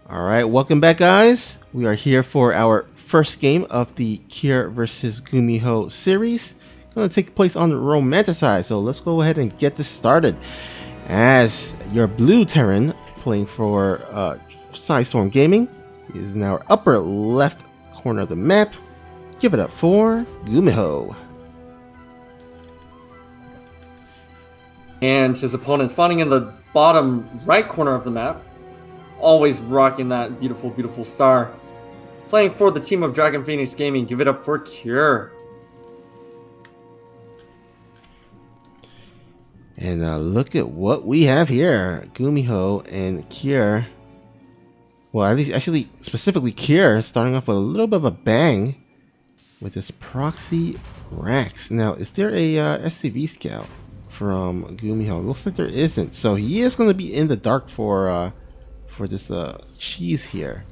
All right, welcome back, guys. We are here for our first game of the Kier versus Gumiho series. Going to take place on Romanticized, so let's go ahead and get this started. As your blue Terran playing for Storm Gaming is in our upper left corner of the map. Give it up for Gumiho. And his opponent spawning in the bottom right corner of the map. Always rocking that beautiful, beautiful star. Playing for the team of Dragon Phoenix Gaming. Give it up for Cure. And look at what we have here. Gumiho and Kier. Well, at least actually specifically Kier starting off with a little bit of a bang with this proxy Rax. Now, is there a SCV scout from Gumiho? Looks like there isn't. So he is going to be in the dark for this cheese here.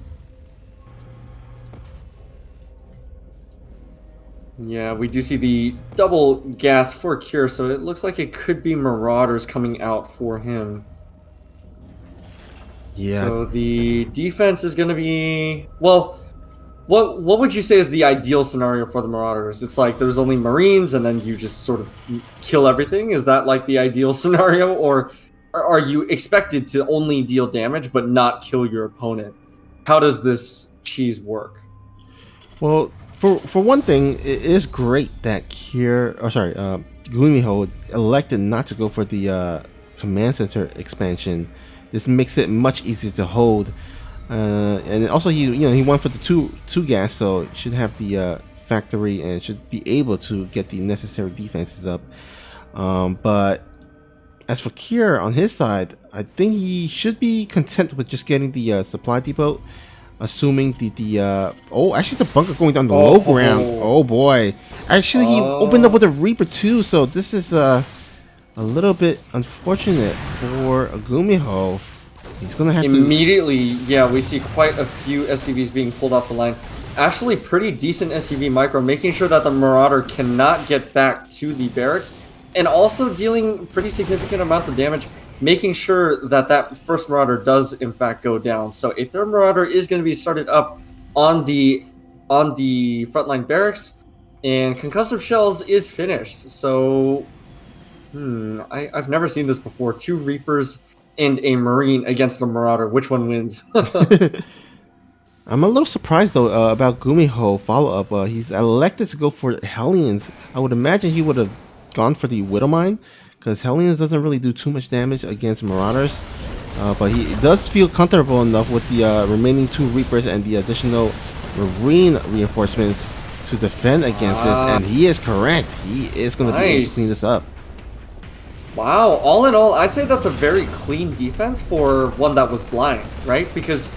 Yeah, we do see the double gas for Cure, so it looks like it could be Marauders coming out for him. Yeah. So the defense is going to be... Well, what would you say is the ideal scenario for the Marauders? It's like there's only Marines and then you just sort of kill everything? Is that like the ideal scenario? Or are you expected to only deal damage but not kill your opponent? How does this cheese work? Well, for one thing, it is great that Gumiho elected not to go for the command center expansion. This makes it much easier to hold, and also he went for the two gas, so should have the factory and should be able to get the necessary defenses up. But as for Kier on his side, I think he should be content with just getting the supply depot. Assuming actually the bunker going down the low ground. Oh boy. Actually he opened up with a Reaper too, so this is a little bit unfortunate for Gumiho. He's gonna have immediately, yeah, we see quite a few SCVs being pulled off the line. Actually pretty decent SCV micro, making sure that the Marauder cannot get back to the barracks, and also dealing pretty significant amounts of damage, making sure that that first Marauder does in fact go down. So a third Marauder is going to be started up on the frontline barracks, and concussive shells is finished. So I've never seen this before. 2 Reapers and a Marine against a Marauder. Which one wins? I'm a little surprised though about Gumiho follow-up. He's elected to go for Hellions. I would imagine he would have gone for the Widowmine, because Hellions doesn't really do too much damage against Marauders, but he does feel comfortable enough with the remaining 2 Reapers and the additional Marine reinforcements to defend against this, and he is correct. He is going to be able to clean this up. Wow, all in all, I'd say that's a very clean defense for one that was blind, right? Because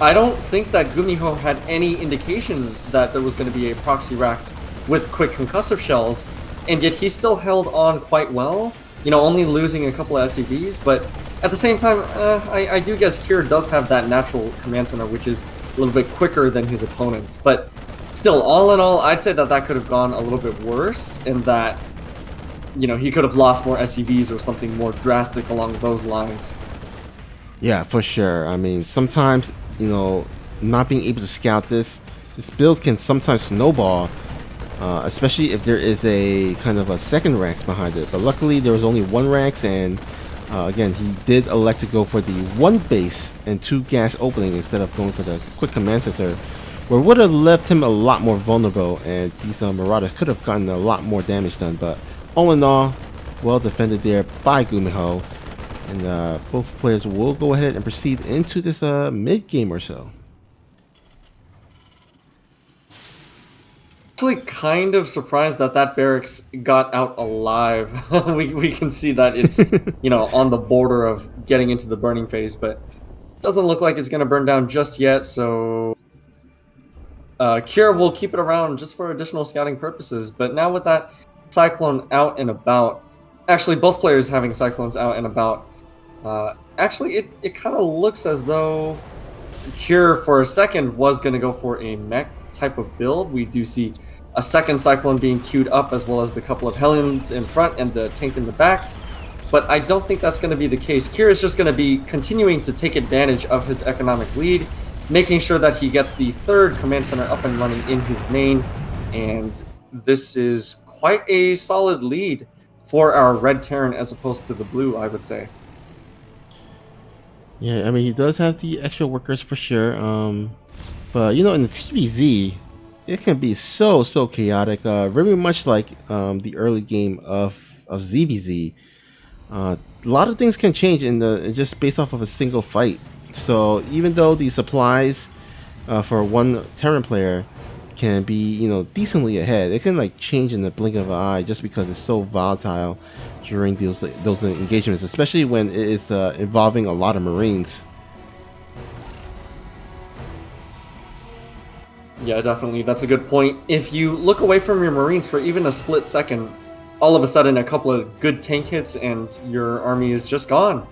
I don't think that Gumiho had any indication that there was going to be a proxy Rax with quick concussive shells, and yet he still held on quite well, only losing a couple of SCVs, but at the same time, I do guess Kier does have that natural command center, which is a little bit quicker than his opponents, but still, all in all, I'd say that that could have gone a little bit worse, and that, he could have lost more SCVs or something more drastic along those lines. Yeah, for sure. I mean, sometimes, not being able to scout this build can sometimes snowball, especially if there is a kind of a second Rax behind it. But luckily there was only 1 Rax, and again, he did elect to go for the 1 base and 2 gas opening instead of going for the quick command center, where would have left him a lot more vulnerable, and these Marauders could have gotten a lot more damage done. But all in all, well defended there by Gumiho, and both players will go ahead and proceed into this mid game or so. Actually kind of surprised that that barracks got out alive. we can see that it's on the border of getting into the burning phase, but doesn't look like it's going to burn down just yet. So Kier will keep it around just for additional scouting purposes. But now with that Cyclone out and about, actually both players having Cyclones out and about, actually it kind of looks as though Kier for a second was going to go for a mech type of build. We do see a second Cyclone being queued up, as well as the couple of Hellions in front and the tank in the back. but I don't think that's going to be the case. Kier is just going to be continuing to take advantage of his economic lead, making sure that he gets the third command center up and running in his main, and this is quite a solid lead for our red Terran as opposed to the blue, I would say. Yeah, I mean, he does have the extra workers for sure. But you know, in the TVZ, it can be so chaotic. Very much like the early game of ZVZ. A lot of things can change in the just based off of a single fight. So even though the supplies for one Terran player can be, you know, decently ahead, it can like change in the blink of an eye just because it's so volatile during those engagements, especially when it is involving a lot of Marines. Yeah, definitely. That's a good point. If you look away from your Marines for even a split second, all of a sudden a couple of good tank hits and your army is just gone.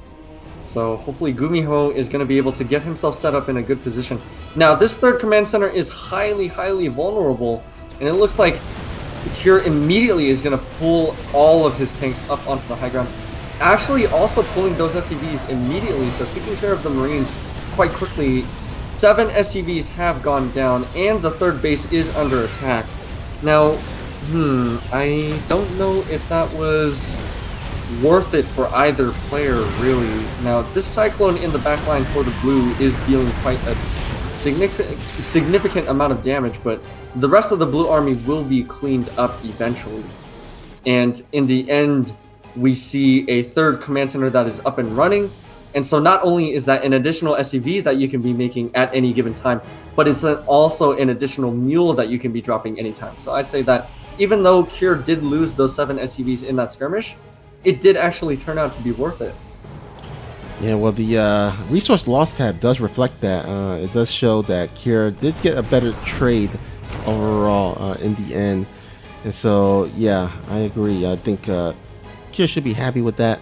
So hopefully Gumiho is going to be able to get himself set up in a good position. Now, this third command center is highly vulnerable, and it looks like Kier immediately is going to pull all of his tanks up onto the high ground. Actually also pulling those SCVs immediately, so taking care of the Marines quite quickly. 7 SCVs have gone down, and the third base is under attack. Now, I don't know if that was worth it for either player, really. Now, this Cyclone in the backline for the blue is dealing quite a significant amount of damage, but the rest of the blue army will be cleaned up eventually. And in the end, we see a third command center that is up and running. And so not only is that an additional SCV that you can be making at any given time, but it's also an additional mule that you can be dropping anytime. So I'd say that even though Kier did lose those 7 SCVs in that skirmish, it did actually turn out to be worth it. Yeah, well, the resource loss tab does reflect that. It does show that Kier did get a better trade overall in the end. And so, yeah, I agree. I think Kier should be happy with that.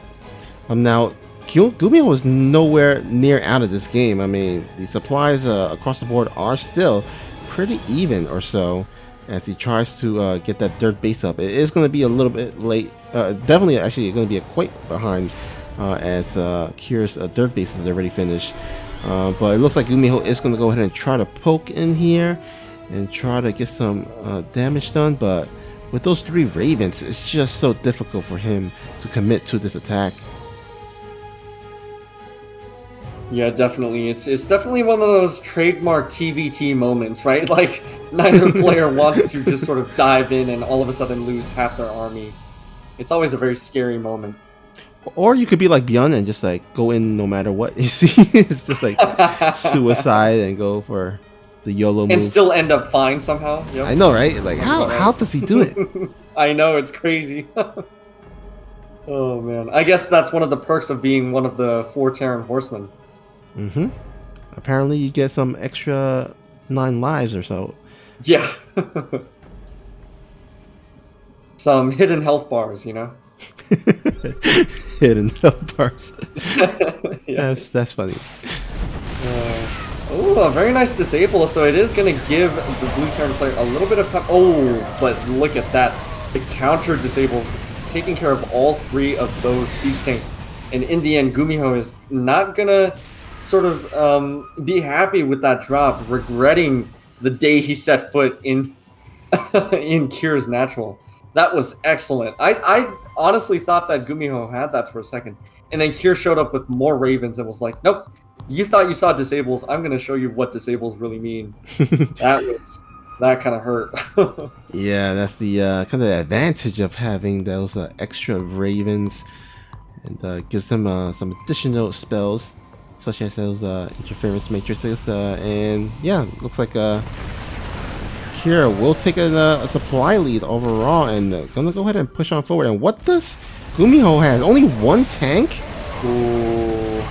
Now, Gumiho was nowhere near out of this game. I mean, the supplies across the board are still pretty even or so as he tries to get that third base up. It is going to be a little bit late. Definitely, actually, going to be quite behind as Kier's third base is already finished. But it looks like Gumiho is going to go ahead and try to poke in here and try to get some damage done. But with those 3 Ravens, it's just so difficult for him to commit to this attack. Yeah, definitely. It's definitely one of those trademark TVT moments, right? Like, neither player wants to just sort of dive in and all of a sudden lose half their army. It's always a very scary moment. Or you could be like Beyond and just like go in no matter what you see. It's just like suicide and go for the YOLO move. And still end up fine somehow. Yep. I know, right? Like, how does he do it? I know, it's crazy. Oh, man. I guess that's one of the perks of being one of the 4 Terran horsemen. Apparently you get some extra 9 lives or so. Yeah. Some hidden health bars, you know? Hidden health bars. Yeah. That's funny. Oh, a very nice disable. So it is going to give the blue Terran player a little bit of time. Oh, but look at that. The counter disables, taking care of all 3 of those siege tanks. And in the end, Gumiho is not going to sort of be happy with that drop, regretting the day he set foot in in Kier's natural. That was excellent. I honestly thought that Gumiho had that for a second, and then Kier showed up with more Ravens and was like, nope, you thought you saw disables, I'm going to show you what disables really mean. That kind of hurt. Yeah, that's the kind of the advantage of having those extra Ravens, and gives them some additional spells such as those interference matrices, and yeah, looks like Kier will take a supply lead overall, and gonna go ahead and push on forward. And what does Gumiho have? Only 1 tank? Ooh.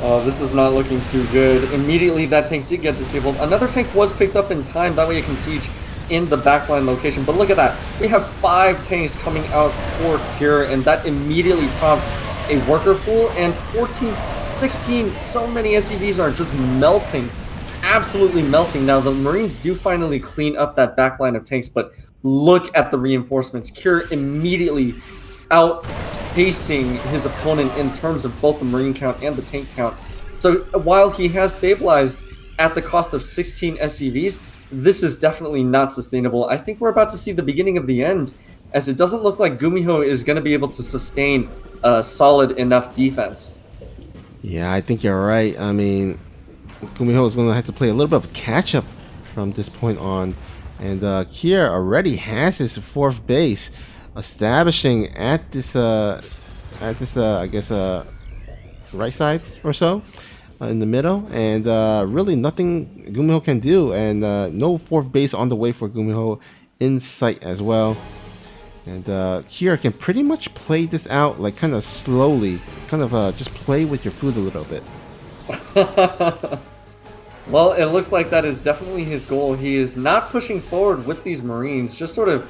Oh, this is not looking too good. Immediately that tank did get disabled. Another tank was picked up in time, that way it can siege in the backline location. But look at that, we have 5 tanks coming out for Kier, and that immediately prompts a worker pool, and 14, 16, so many SCVs are just melting, absolutely melting. Now the Marines do finally clean up that backline of tanks, but look at the reinforcements. Kier immediately out outpacing his opponent in terms of both the Marine count and the tank count. So while he has stabilized at the cost of 16 SCVs, this is definitely not sustainable. I think we're about to see the beginning of the end, as it doesn't look like Gumiho is going to be able to sustain a solid enough defense. Yeah, I think you're right. I mean, Gumiho is going to have to play a little bit of catch up from this point on. And Kier already has his 4th base, establishing at this I guess right side or so, in the middle, and really nothing Gumiho can do, and no 4th base on the way for Gumiho in sight as well. And Kier can pretty much play this out like kind of slowly, kind of just play with your food a little bit. Well, it looks like that is definitely his goal. He is not pushing forward with these Marines, just sort of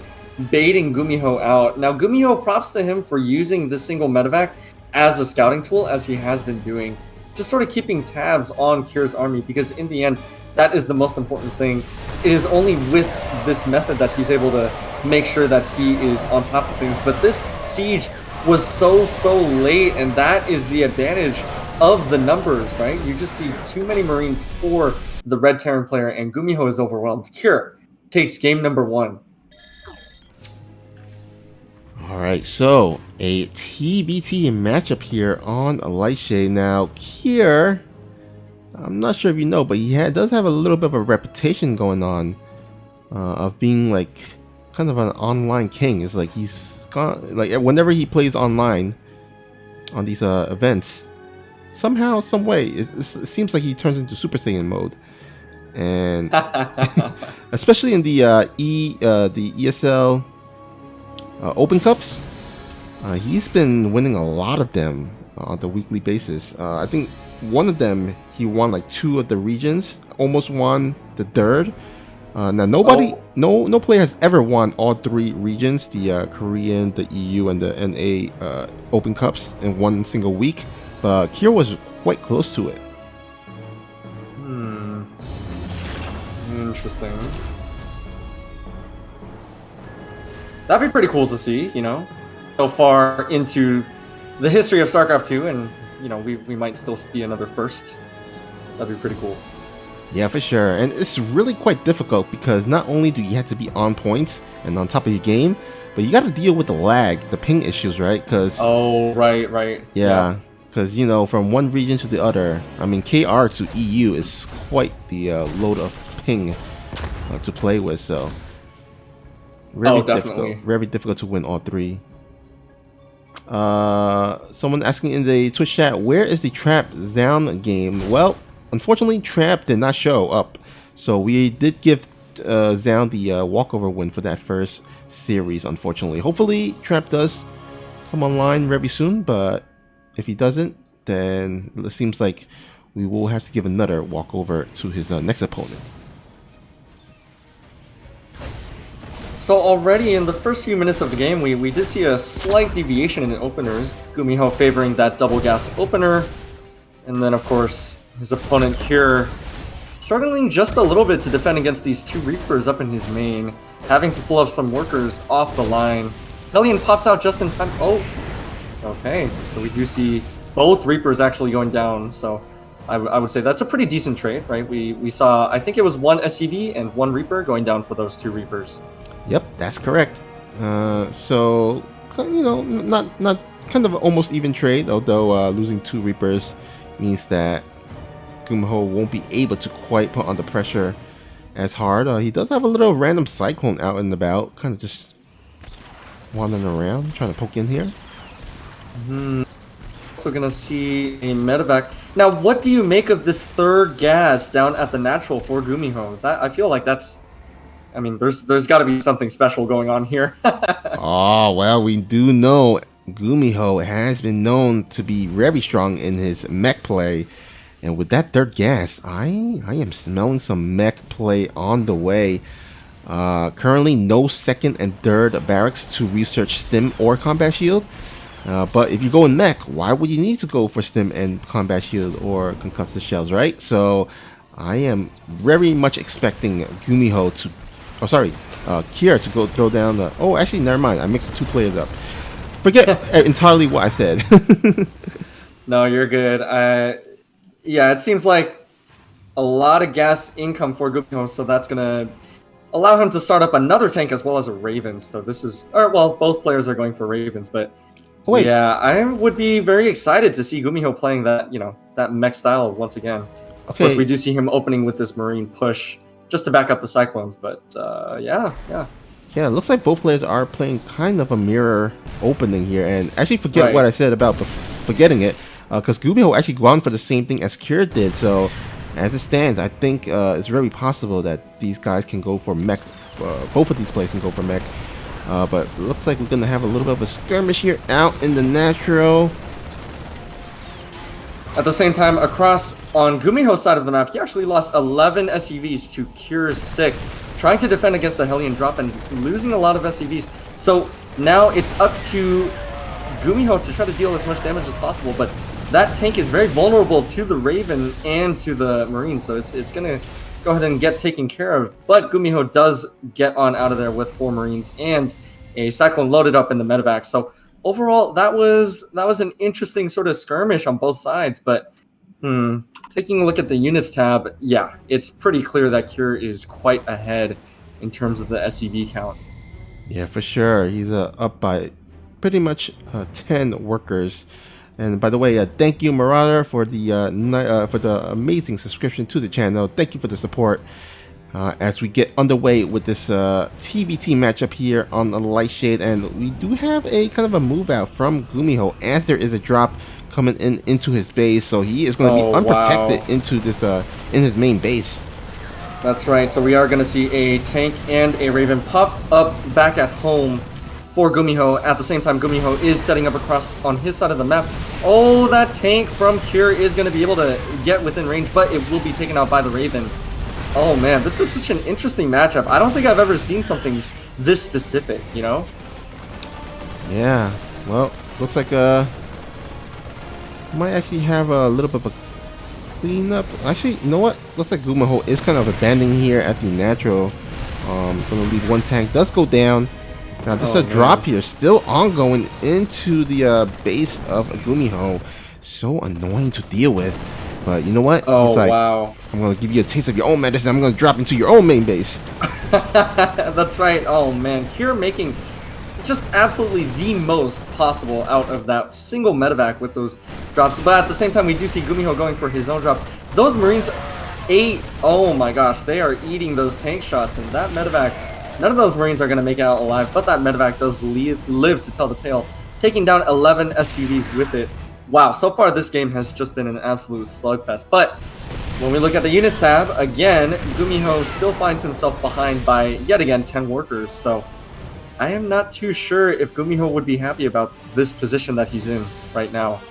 baiting Gumiho out. Now, Gumiho, props to him for using this single medevac as a scouting tool, as he has been doing. Just sort of keeping tabs on Kier's army, because in the end, that is the most important thing. It is only with this method that he's able to make sure that he is on top of things. But this siege was so late, and that is the advantage of the numbers, right? You just see too many Marines for the Red Terran player, and Gumiho is overwhelmed. Kier takes game number 1. Alright, so a TBT matchup here on Lightshade. Now, Kier, I'm not sure if you know, but he does have a little bit of a reputation going on of being like kind of an online king. It's like he's gone, like whenever he plays online on these events, somehow, some way, it seems like he turns into Super Saiyan mode, and especially in the ESL Open Cups, he's been winning a lot of them on the weekly basis. I think one of them he won like 2 of the regions, almost won the 3rd. Now no player has ever won all 3 regions, the Korean, the EU, and the NA Open Cups in one single week. But Kier was quite close to it. Interesting. That'd be pretty cool to see, you know, so far into the history of StarCraft 2, and, you know, we might still see another first. That'd be pretty cool. Yeah, for sure. And it's really quite difficult, because not only do you have to be on points and on top of your game, but you got to deal with the lag, the ping issues, right? Because right. Yeah. Because, you know, from one region to the other, I mean, KR to EU is quite the load of ping to play with, so very difficult to win all 3. Someone asking in the Twitch chat, where is the Trap Zoun game? Well, unfortunately, Trap did not show up, so we did give Zoun the walkover win for that first series, unfortunately. Hopefully, Trap does come online very soon, but if he doesn't, then it seems like we will have to give another walkover to his next opponent. So already in the first few minutes of the game, we did see a slight deviation in openers. Gumiho favoring that double gas opener, and then of course his opponent Kier struggling just a little bit to defend against these 2 Reapers up in his main, having to pull up some workers off the line. Hellion pops out just in time. Oh, okay, so we do see both Reapers actually going down, so I would say that's a pretty decent trade, right? We saw, I think it was 1 SCV and 1 Reaper going down for those 2 Reapers. Yep, that's correct. So, you know, not kind of almost even trade, although losing 2 Reapers means that Gumiho won't be able to quite put on the pressure as hard. He does have a little random Cyclone out and about, kind of just wandering around, trying to poke in here. Also gonna see a medevac. Now, what do you make of this 3rd gas down at the natural for Gumiho? That, I feel like that's, I mean, there's got to be something special going on here. Oh, well, we do know Gumiho has been known to be very strong in his mech play. And with that 3rd gas, I am smelling some mech play on the way. Currently, no 2nd and 3rd barracks to research stim or combat shield. But if you go in mech, why would you need to go for stim and combat shield or concussive shells, right? So I am very much expecting Gumiho to, Kier to go throw down the, oh, actually, never mind. I mixed the 2 players up. Forget entirely what I said. No, you're good. Yeah, it seems like a lot of gas income for Gumiho, so that's gonna allow him to start up another tank as well as a Raven. So this is, or well, both players are going for Ravens, but Wait. yeah, I would be very excited to see Gumiho playing that, that mech style once again. Of course, we do see him opening with this Marine push just to back up the Cyclones, but yeah. Yeah, it looks like both players are playing kind of a mirror opening here, and actually forget what I said about forgetting it, because Gumiho actually gone for the same thing as Cure did. So as it stands, I think it's very possible that these guys can go for mech. Both of these players can go for mech, but it looks like we're gonna have a little bit of a skirmish here out in the natural. At the same time, across on Gumiho's side of the map, he actually lost 11 SCVs to Cure's 6, trying to defend against the Hellion drop and losing a lot of SCVs. So now it's up to Gumiho to try to deal as much damage as possible, but that tank is very vulnerable to the Raven and to the Marine, so it's gonna go ahead and get taken care of. But Gumiho does get on out of there with 4 Marines and a Cyclone loaded up in the medevac. So overall, that was an interesting sort of skirmish on both sides. But taking a look at the units tab, yeah, it's pretty clear that Cure is quite ahead in terms of the SCV count. Yeah, for sure. He's up by pretty much 10 workers. And by the way, thank you, Marauder, for the amazing subscription to the channel. Thank you for the support. As we get underway with this TVT matchup here on the Lightshade, and we do have a kind of a move out from Gumiho as there is a drop coming into his base, so he is going to be unprotected into this in his main base. That's right. So we are going to see a tank and a Raven pop up back at home for Gumiho. At the same time, Gumiho is setting up across on his side of the map. Oh, that tank from Cure is going to be able to get within range, but it will be taken out by the Raven. Oh man, this is such an interesting matchup. I don't think I've ever seen something this specific, you know? Yeah, well, looks like might actually have a little bit of a cleanup. Actually, you know what? Looks like Gumiho is kind of abandoning here at the natural. Gonna leave one tank. Does go down. Now this is a drop here, still ongoing into the base of Gumiho. So annoying to deal with. But you know what? Oh, he's like, wow. I'm going to give you a taste of your own medicine. I'm going to drop into your own main base. That's right. Oh, man. Cure making just absolutely the most possible out of that single medevac with those drops. But at the same time, we do see Gumiho going for his own drop. Those Marines, oh my gosh, they are eating those tank shots. And that medevac, none of those Marines are going to make it out alive. But that medevac does live to tell the tale, taking down 11 SCVs with it. Wow, so far this game has just been an absolute slugfest. But when we look at the units tab, again, Gumiho still finds himself behind by, yet again, 10 workers. So I am not too sure if Gumiho would be happy about this position that he's in right now.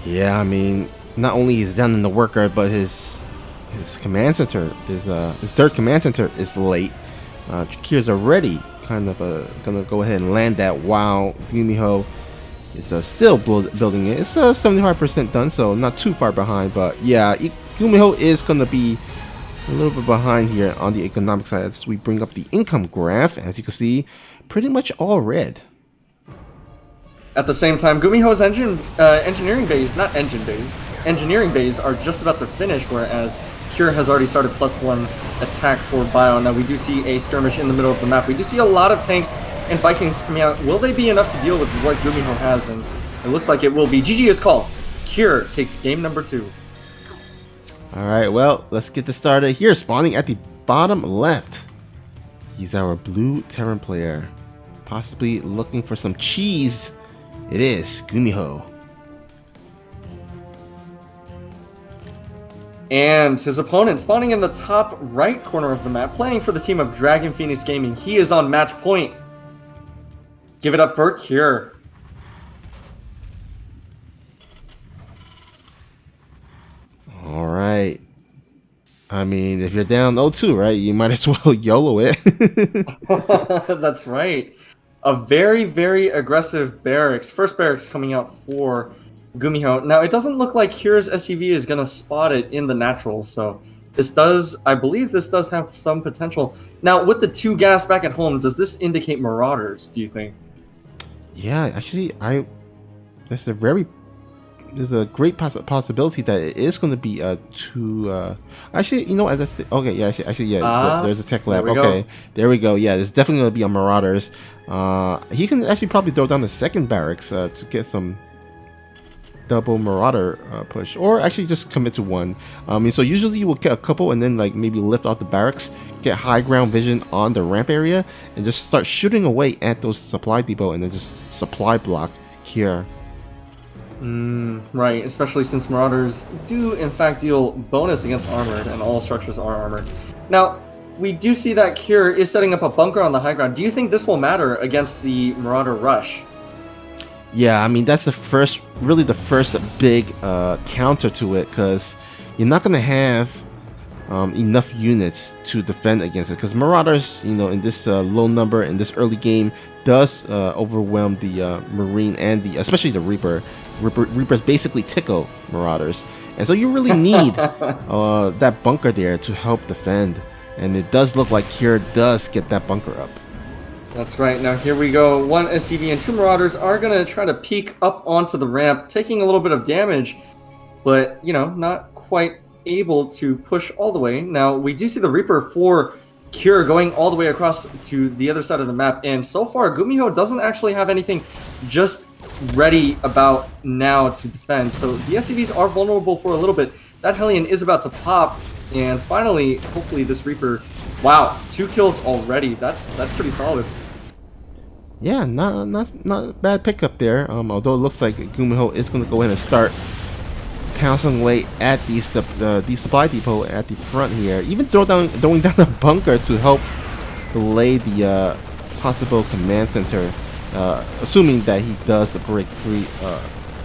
Yeah, I mean, not only is down in the worker, but his command center, his third command center is late. Cure's already kind of gonna go ahead and land that while Gumiho is still building it. It's 75% done, so not too far behind. But yeah, Gumiho is going to be a little bit behind here on the economic side as we bring up the income graph. As you can see, pretty much all red. At the same time, Gumiho's engineering bays are just about to finish, whereas Cure has already started +1 attack for Bio. Now we do see a skirmish in the middle of the map. We do see a lot of tanks and Vikings coming out. Will they be enough to deal with what Gumiho has? And it looks like it will be. GG is called. Cure takes game number 2. Alright, well, let's get this started here. Spawning at the bottom left. He's our blue Terran player. Possibly looking for some cheese. It is Gumiho. And his opponent spawning in the top right corner of the map, playing for the team of Dragon Phoenix Gaming. He is on match point. Give it up for Cure. All right. I mean, if you're down 0-2, right, you might as well YOLO it. That's right. A very, very aggressive barracks. First barracks coming out for Gumiho. Now, it doesn't look like Cure's SCV is going to spot it in the natural, so this does, I believe this does have some potential. Now, with the 2 gas back at home, does this indicate Marauders, do you think? Yeah, actually, there's a very there's a great possibility that it is going to be two. Actually, you know, as I said, okay, yeah, actually, yeah, there's a tech There lab. we Okay, go. there we go. Yeah, there's definitely going to be a Marauders. He can actually probably throw down the second barracks to get some double Marauder push, or actually just commit to one. So usually you will get a couple and then like maybe lift off the barracks, get high ground vision on the ramp area, and just start shooting away at those supply depot, and then just supply block here. Right, especially since Marauders do in fact deal bonus against armored, and all structures are armored. Now, we do see that Cure is setting up a bunker on the high ground. Do you think this will matter against the Marauder rush? Yeah, I mean that's really the first big counter to it, because you're not gonna have enough units to defend against it. Because Marauders, you know, in this low number in this early game, does overwhelm the Marine and especially the Reaper. Reapers basically tickle Marauders, and so you really need that bunker there to help defend. And it does look like Cure does get that bunker up. That's right. Now here we go. One SCV and two Marauders are going to try to peek up onto the ramp, taking a little bit of damage, but, you know, not quite able to push all the way. Now, we do see the Reaper for Cure going all the way across to the other side of the map, and so far, Gumiho doesn't actually have anything just ready about now to defend, so the SCVs are vulnerable for a little bit. That Hellion is about to pop, and finally, hopefully this Reaper... Wow, 2 kills already. That's pretty solid. Yeah, not a bad pickup there. Although it looks like Gumiho is going to go in and start pouncing away at the supply depot at the front here. Even throwing down a bunker to help delay the possible command center, assuming that he does break free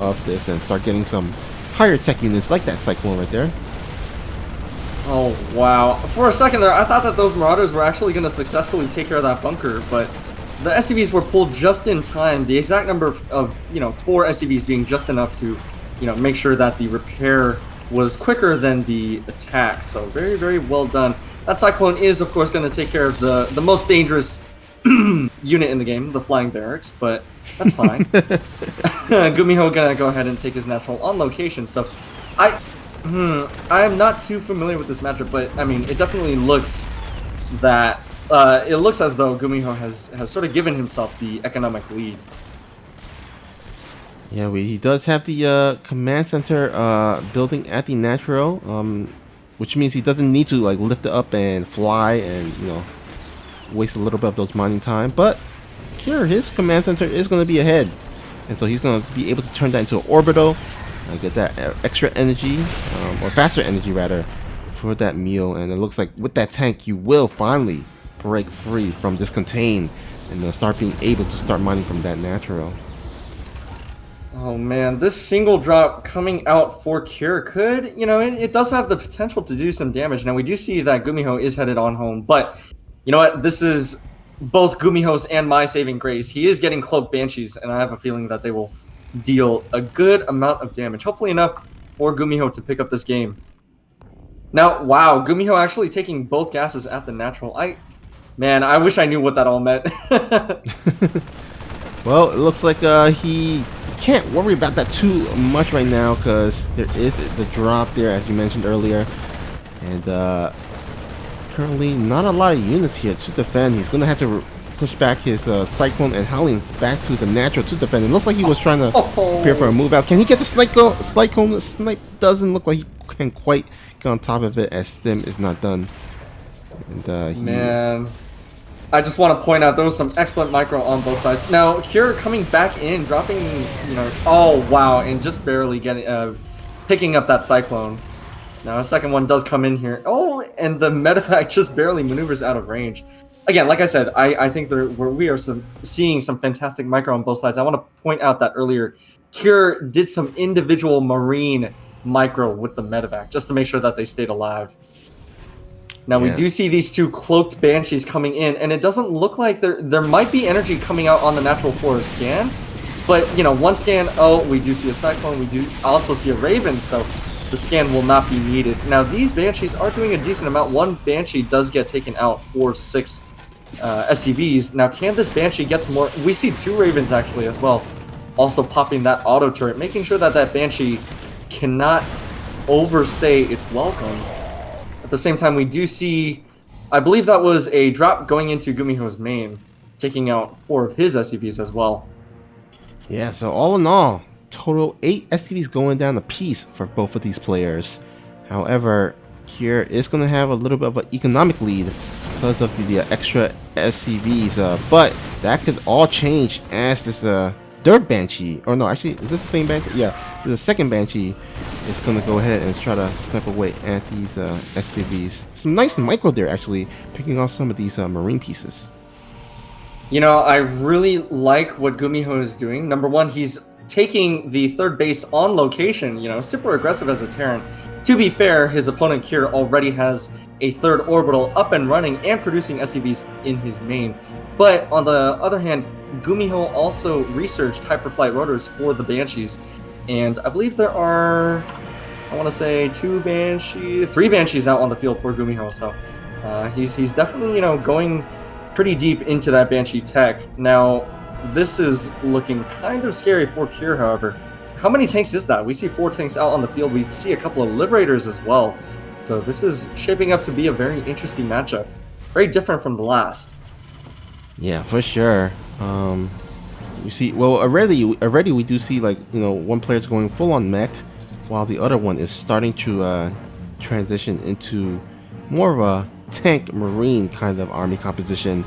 of this and start getting some higher tech units like that Cyclone right there. Oh, wow. For a second there, I thought that those Marauders were actually going to successfully take care of that bunker, but the SCVs were pulled just in time. The exact number of, 4 SCVs being just enough to, make sure that the repair was quicker than the attack. So very, very well done. That Cyclone is, of course, going to take care of the most dangerous unit in the game, the Flying Barracks, but that's fine. Gumiho going to go ahead and take his natural on location. So I'm not too familiar with this matchup, but I mean, it definitely looks that it looks as though Gumiho has sort of given himself the economic lead. Yeah, he does have the command center building at the natural, which means he doesn't need to like lift it up and fly and waste a little bit of those mining time. But here, his command center is going to be ahead, and so he's going to be able to turn that into an orbital. Get that extra energy, or faster energy rather, for that meal. And it looks like with that tank, you will finally break free from this contain and start being able to start mining from that natural. Oh man, this single drop coming out for Cure could, it does have the potential to do some damage. Now we do see that Gumiho is headed on home, but you know what? This is both Gumiho's and my saving grace. He is getting Cloaked Banshees, and I have a feeling that they will deal a good amount of damage. Hopefully enough for Gumiho to pick up this game. Now, wow, Gumiho actually taking both gases at the natural. Man, I wish I knew what that all meant. Well, it looks like he can't worry about that too much right now, because there is the drop there, as you mentioned earlier. And currently not a lot of units here to defend. He's going to have to push back his Cyclone and Hellions back to the natural to defend. It looks like he was trying to prepare for a move out. Can he get the Cyclone? The snipe doesn't look like he can quite get on top of it, as Stim is not done. And man, I just want to point out there was some excellent micro on both sides. Now Cure coming back in, dropping, oh wow, and just barely getting picking up that Cyclone. Now a second one does come in here. Oh, and the medevac just barely maneuvers out of range. Again, like I said, I think we are seeing some fantastic micro on both sides. I want to point out that earlier, Cure did some individual Marine micro with the medevac just to make sure that they stayed alive. Now we do see these 2 Cloaked Banshees coming in, and it doesn't look like there might be energy coming out on the natural for a scan, but one scan. Oh, we do see a Cyclone. We do also see a Raven, so the scan will not be needed. Now these Banshees are doing a decent amount. One Banshee does get taken out for 6 SCVs. Now, can this Banshee get some more? We see 2 Ravens actually as well, also popping that auto turret, making sure that that Banshee cannot overstay its welcome. At the same time, we do see, I believe that was a drop going into Gumiho's main, taking out 4 of his SCVs as well. Yeah, so all in all, total 8 SCVs going down a piece for both of these players. However, Kier is going to have a little bit of an economic lead because of the extra SCVs, but that could all change as this third Banshee, or no, actually, is this the same Banshee? Yeah, the second Banshee is going to go ahead and try to snipe away at these SCVs. Some nice micro there, actually, picking off some of these Marine pieces. You know, I really like what Gumiho is doing. Number one, he's taking the third base on location, you know, super aggressive as a Terran. To be fair, his opponent Kier already has a third orbital up and running and producing SCVs in his main. But on the other hand, Gumiho also researched hyperflight rotors for the Banshees. And I believe there are, I want to say 3 Banshees out on the field for Gumiho. So he's definitely, you know, going pretty deep into that Banshee tech. Now, this is looking kind of scary for Kier, however. How many tanks is that? We see 4 tanks out on the field. We see a couple of Liberators as well. So this is shaping up to be a very interesting matchup. Very different from the last. Yeah, for sure. You see, well, already we do see, like, you know, one player's going full on mech, while the other one is starting to transition into more of a tank marine kind of army composition,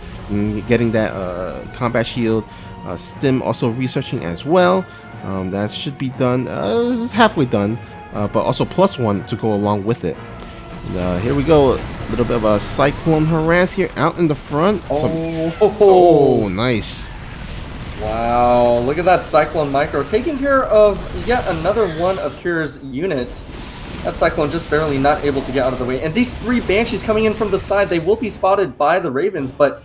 getting that combat shield. Stim also researching as well. That should be done. It's halfway done, but also +1 to go along with it. And, here we go. A little bit of a Cyclone harass here out in the front. Oh, nice. Wow, look at that Cyclone micro taking care of yet another one of Kier's units. That Cyclone just barely not able to get out of the way. And these 3 Banshees coming in from the side, they will be spotted by the Ravens, but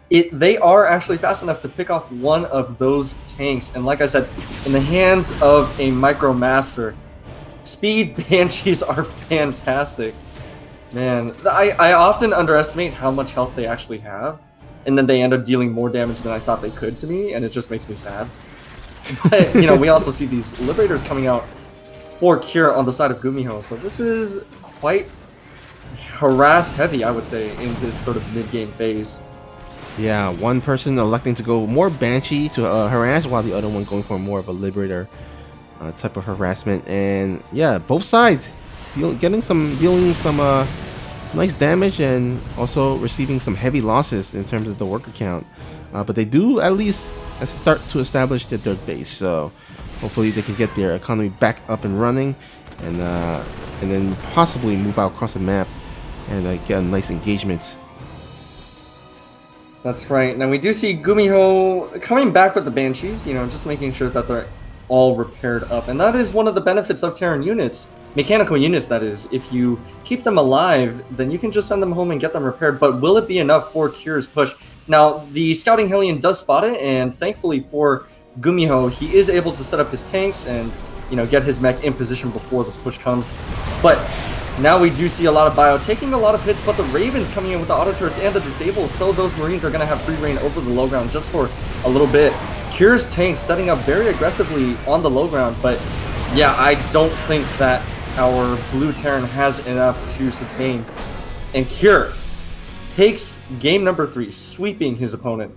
they are actually fast enough to pick off one of those tanks. And like I said, in the hands of a Micro Master, speed Banshees are fantastic. Man, I often underestimate how much health they actually have, and then they end up dealing more damage than I thought they could to me, and it just makes me sad. But, you know, we also see these Liberators coming out for Kier on the side of Gumiho, so this is quite harass heavy, I would say, in this sort of mid-game phase. Yeah, one person electing to go more Banshee to harass, while the other one going for more of a Liberator type of harassment. And yeah, both sides dealing some nice damage and also receiving some heavy losses in terms of the worker count. But they do at least start to establish their third base, so hopefully they can get their economy back up and running, and then possibly move out across the map and get a nice engagement. That's right. Now we do see Gumiho coming back with the Banshees, you know, just making sure that they're all repaired up. And that is one of the benefits of Terran units. Mechanical units, that is. If you keep them alive, then you can just send them home and get them repaired. But will it be enough for Kier's push? Now, the Scouting Hellion does spot it, and thankfully for Gumiho, he is able to set up his tanks and, you know, get his mech in position before the push comes. But now we do see a lot of bio taking a lot of hits, but the Ravens coming in with the auto turrets and the disables, so those Marines are going to have free reign over the low ground just for a little bit. Kier's tanks setting up very aggressively on the low ground, but yeah, I don't think that our blue Terran has enough to sustain. And Kier takes game number 3, sweeping his opponent.